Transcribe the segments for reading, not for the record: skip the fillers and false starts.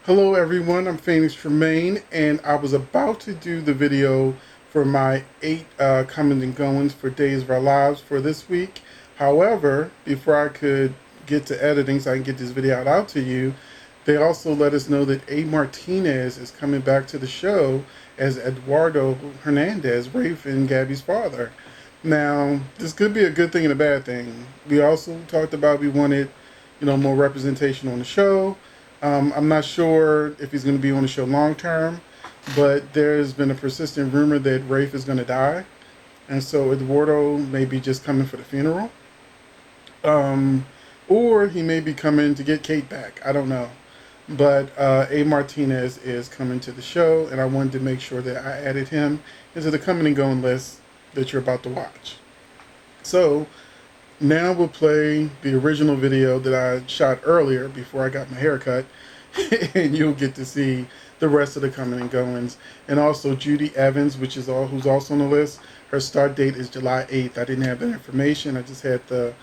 Hello everyone, I'm Phoenixtremayne, and I was about to do the video for my 8 comings and goings for Days of Our Lives for this week. However, before I could get to editing so I can get this video out to you, they also let us know that A. Martinez is coming back to the show as Eduardo Hernandez, Rafe and Gabby's father. Now, this could be a good thing and a bad thing. We also talked about we wanted, more representation on the show. I'm not sure if he's going to be on the show long term, but there's been a persistent rumor that Rafe is going to die, and so Eduardo may be just coming for the funeral, um, or he may be coming to get Kate back. I don't know, but A. Martinez is coming to the show, and I wanted to make sure that I added him into the coming and going list that you're about to watch. So now we'll play the original video that I shot earlier before I got my hair cut, and you'll get to see the rest of the coming and goings. And also Judi Evans, who's also on the list. Her start date is July 8th. I didn't have that information. I just had the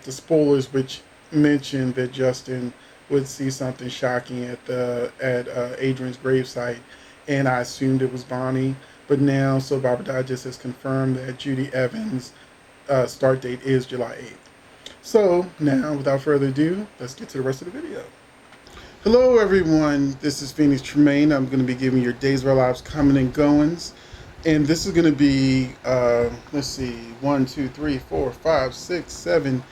spoilers, which mentioned that Justin would see something shocking at Adrian's gravesite, and I assumed it was Bonnie. But now Soap Opera Digest has confirmed that Judi Evans' start date is July 8th. So now, without further ado, let's get to the rest of the video. Hello everyone, this is Phoenixtremayne. I'm going to be giving your Days of Our Lives coming and goings. And this is going to be, let's see, 1, 2, 3, 4, 5, 6, 7,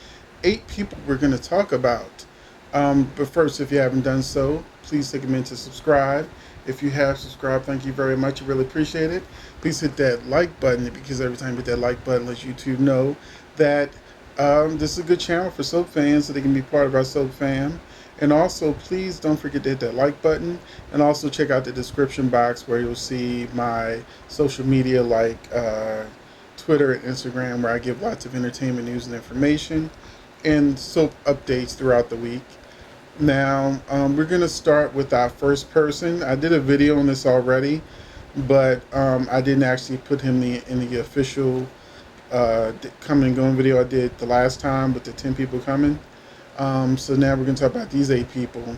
8 people we're going to talk about. But first, if you haven't done so, please take a minute to subscribe. If you have subscribed, thank you very much. I really appreciate it. Please hit that like button, because every time you hit that like button, lets YouTube know that this is a good channel for soap fans, so they can be part of our soap fam. And also, please don't forget to hit that like button, and also check out the description box where you'll see my social media like Twitter and Instagram, where I give lots of entertainment news and information and soap updates throughout the week. Now, we're going to start with our first person. I did a video on this already, but I didn't actually put him in the official coming and going video I did the last time with the 10 people coming. So now we're going to talk about these 8 people.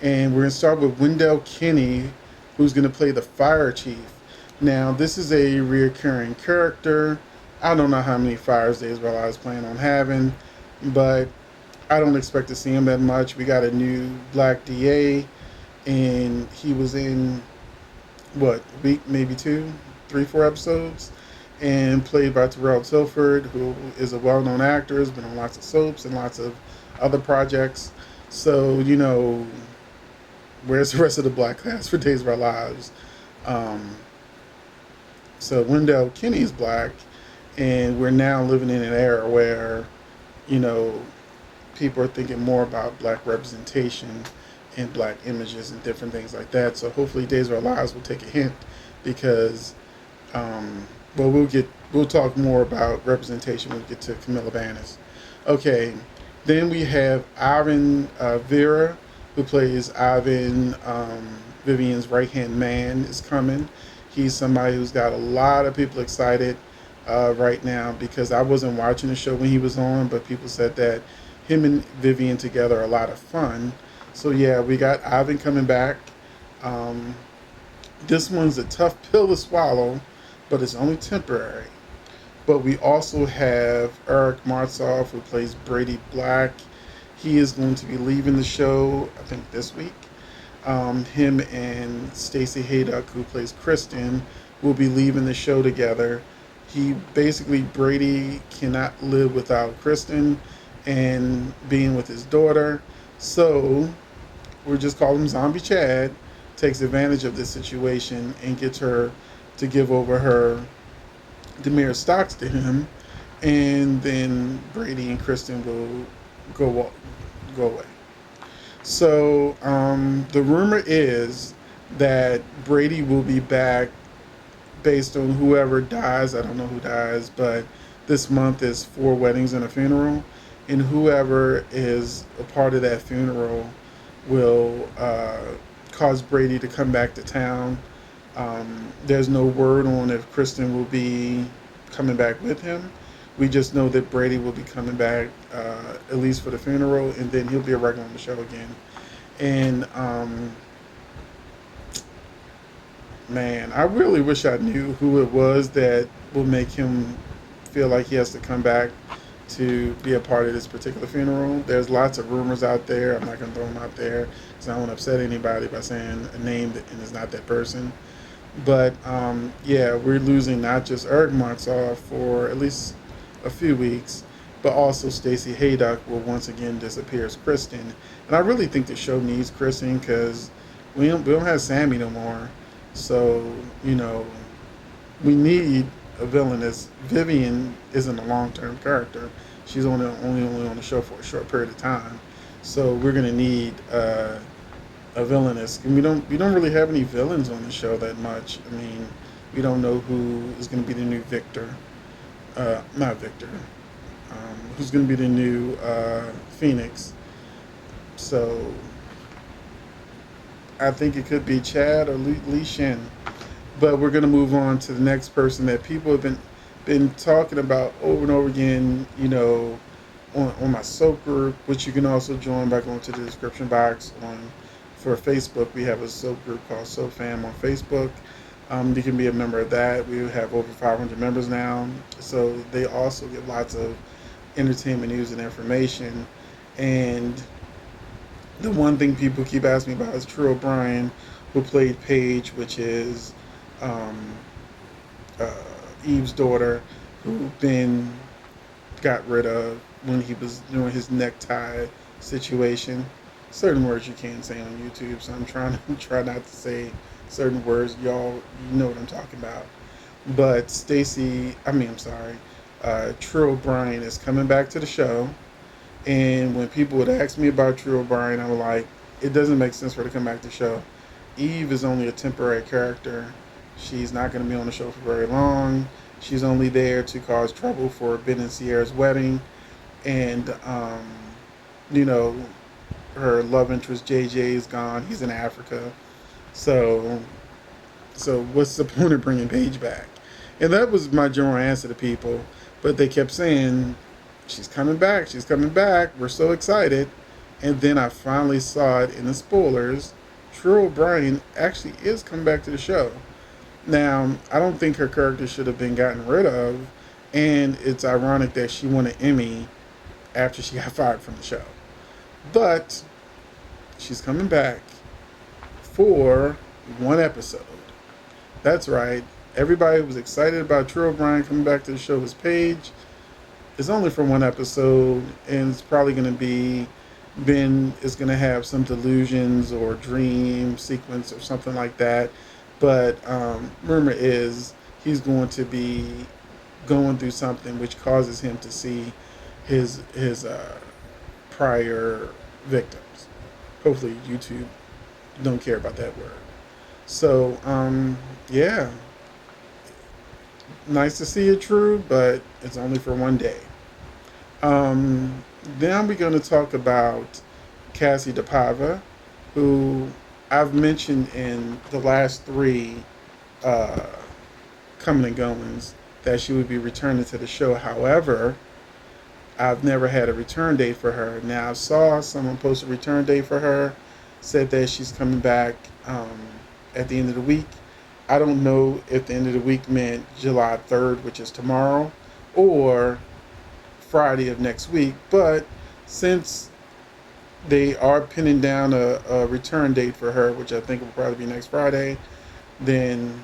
And we're going to start with Wendell Kinney, who's going to play the fire chief. Now, this is a reoccurring character. I don't know how many Fires Days of Our Lives plan on having, but I don't expect to see him that much. We got a new black DA, and he was in, what, week, maybe 2, 3, 4 episodes, and played by Terrell Tilford, who is a well-known actor, has been on lots of soaps and lots of other projects. So, where's the rest of the black cast for Days of Our Lives? So Wendell Kinney is black, and we're now living in an era where, people are thinking more about black representation and black images and different things like that. So hopefully Days of Our Lives will take a hint, because, we'll talk more about representation when we get to Camilla Bannis. Okay, then we have Ivan Vera, who plays Ivan, Vivian's right-hand man, is coming. He's somebody who's got a lot of people excited right now, because I wasn't watching the show when he was on, but people said that him and Vivian together are a lot of fun. So yeah, we got Ivan coming back. This one's a tough pill to swallow, but it's only temporary. But we also have Eric Martsolf, who plays Brady Black. He is going to be leaving the show, I think, this week. Him and Stacey Haydock, who plays Kristen, will be leaving the show together. Brady cannot live without Kristen and being with his daughter. So we'll just call him Zombie Chad, takes advantage of this situation and gets her to give over her Demir stocks to him, and then Brady and Kristen will go away. So the rumor is that Brady will be back based on whoever dies. I don't know who dies, but this month is 4 weddings and a funeral, and whoever is a part of that funeral will cause Brady to come back to town. There's no word on if Kristen will be coming back with him. We just know that Brady will be coming back, at least for the funeral, and then he'll be a regular on the show again. And man, I really wish I knew who it was that will make him feel like he has to come back to be a part of this particular funeral. There's lots of rumors out there. I'm not going to throw them out there because I don't want to upset anybody by saying a name that and it's not that person. But yeah, we're losing not just Eric Martzoff for at least a few weeks, but also Stacey Haydock will once again disappear as Kristen. And I really think the show needs Kristen because we don't have Sammy no more. So, you know, we need a villainess. Vivian isn't a long-term character. She's only on the show for a short period of time. So we're gonna need a villainess. And we don't really have any villains on the show that much. I mean, we don't know who is gonna be the new Victor. Not Victor. Who's gonna be the new Phoenix? So I think it could be Chad or Lee Shin. But we're going to move on to the next person that people have been talking about over and over again, you know, on my soap group, which you can also join by going to the description box for Facebook. We have a soap group called Soap Fam on Facebook. You can be a member of that. We have over 500 members now. So they also get lots of entertainment news and information. And the one thing people keep asking me about is True O'Brien, who played Paige, which is Eve's daughter, who Ben got rid of when he was doing his necktie situation. Certain words you can't say on YouTube, so I'm trying to try not to say certain words. Y'all, you know what I'm talking about. But True O'Brien is coming back to the show. And when people would ask me about True O'Brien, I was like, it doesn't make sense for her to come back to the show. Eve is only a temporary character. She's not going to be on the show for very long. She's only there to cause trouble for Ben and Sierra's wedding. And, you know, her love interest, JJ, is gone. He's in Africa. So what's the point of bringing Paige back? And that was my general answer to people. But they kept saying, she's coming back. She's coming back. We're so excited. And then I finally saw it in the spoilers. True O'Brien actually is coming back to the show. Now, I don't think her character should have been gotten rid of. And it's ironic that she won an Emmy after she got fired from the show. But she's coming back for one episode. That's right. Everybody was excited about True O'Brien coming back to the show as Paige. It's only for one episode, and it's probably going to be Ben is going to have some delusions or dream sequence or something like that. But rumor is he's going to be going through something which causes him to see his prior victims. Hopefully YouTube don't care about that word. So yeah, nice to see it, True, but it's only for one day. Then we're going to talk about Cassie DePaiva, who I've mentioned in the last three coming and goings that she would be returning to the show. However, I've never had a return date for her. Now, I saw someone post a return date for her, said that she's coming back at the end of the week. I don't know if the end of the week meant July 3rd, which is tomorrow, or Friday of next week. But since they are pinning down a return date for her, which I think will probably be next Friday, then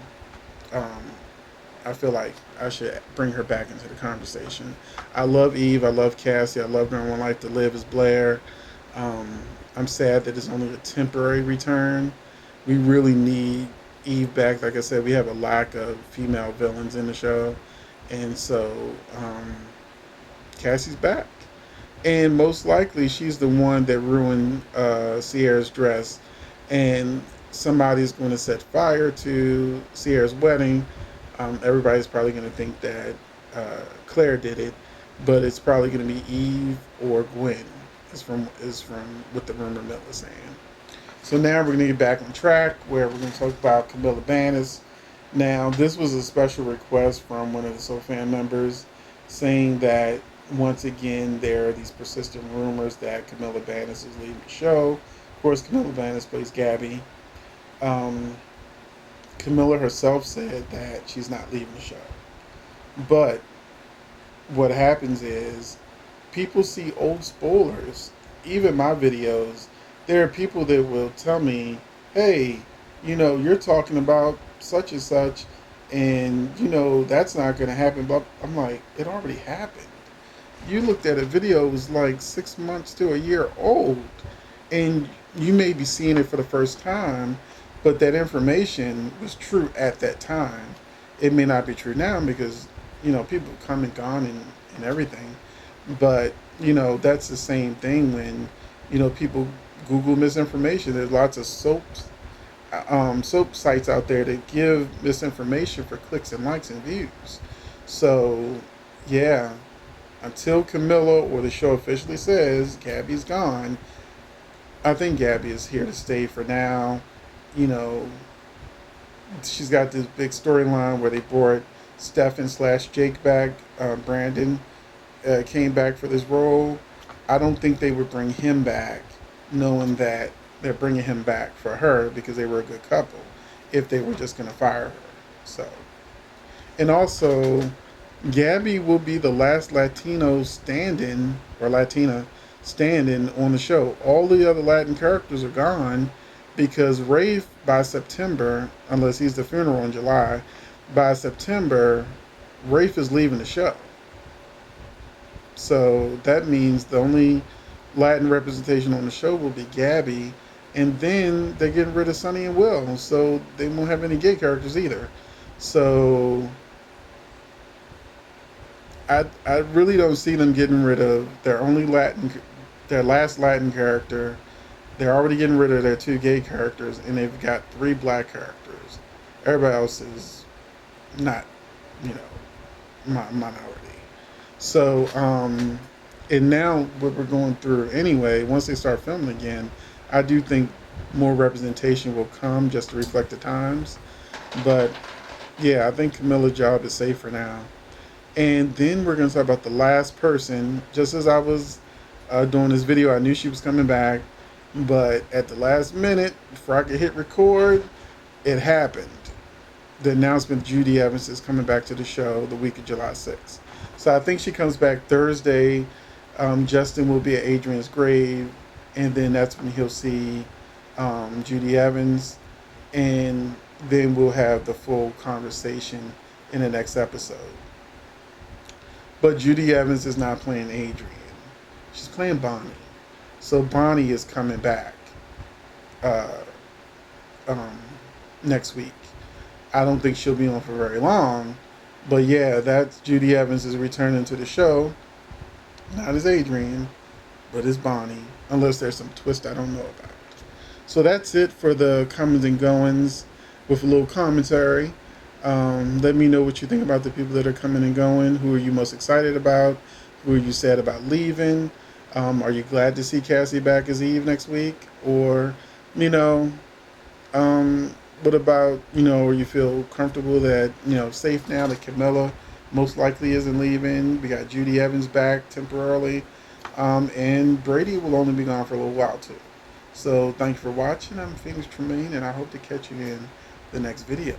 I feel like I should bring her back into the conversation. I love Eve. I love Cassie. I love her in One Life to Live as Blair. I'm sad that it's only a temporary return. We really need Eve back. Like I said, we have a lack of female villains in the show. And so Cassie's back. And most likely she's the one that ruined Sierra's dress. And somebody's going to set fire to Sierra's wedding. Everybody's probably going to think that Claire did it, but it's probably going to be Eve or Gwen. Is from what the rumor mill is saying. So now we're going to get back on track, where we're going to talk about Camilla Bannis. Now, this was a special request from one of the SoFan members, saying that once again there are these persistent rumors that Camilla Bannis is leaving the show. Of course, Camilla Bannis plays Gabby. Um, Camilla herself said that she's not leaving the show. But what happens is people see old spoilers. Even my videos, there are people that will tell me, hey, you're talking about such and such, and, that's not going to happen. But I'm like, it already happened. You looked at a video, it was like 6 months to a year old, and you may be seeing it for the first time, but that information was true at that time. It may not be true now because, people come and gone and everything. But, that's the same thing when, people Google misinformation. There's lots of soap sites out there that give misinformation for clicks and likes and views. So, yeah, until Camilla or the show officially says Gabby's gone, I think Gabby is here to stay for now. You know, she's got this big storyline where they brought Stefan / Jake back. Brandon came back for this role. I don't think they would bring him back knowing that they're bringing him back for her because they were a good couple if they were just going to fire her. So, and also, Gabby will be the last Latino stand-in or Latina stand-in on the show. All the other Latin characters are gone because Rafe, by September, unless he's the funeral in July, by September, Rafe is leaving the show. So that means the only Latin representation on the show will be Gabby, and then they're getting rid of Sonny and Will, so they won't have any gay characters either. So I really don't see them getting rid of their last Latin character. They're already getting rid of their 2 gay characters, and they've got 3 black characters. Everybody else is not, minority. So, and now what we're going through anyway, once they start filming again, I do think more representation will come just to reflect the times. But, yeah, I think Camilla's job is safe for now. And then we're going to talk about the last person. Just as I was doing this video, I knew she was coming back. But at the last minute, before I could hit record, it happened. The announcement Judi Evans is coming back to the show the week of July 6th. So I think she comes back Thursday. Justin will be at Adrian's grave. And then that's when he'll see Judi Evans. And then we'll have the full conversation in the next episode. But Judi Evans is not playing Adrian. She's playing Bonnie. So Bonnie is coming back next week. I don't think she'll be on for very long. But yeah, that's Judi Evans is returning to the show. Not as Adrian, but as Bonnie. Unless there's some twist I don't know about. So that's it for the comings and goings with a little commentary. Let me know what you think about the people that are coming and going. Who are you most excited about? Who are you sad about leaving? Are you glad to see Cassie back as Eve next week? Or, what about, or you feel comfortable that, safe now that Camilla most likely isn't leaving? We got Judi Evans back temporarily. And Brady will only be gone for a little while too. So thank you for watching. I'm Phoenix Tremayne, and I hope to catch you in the next video.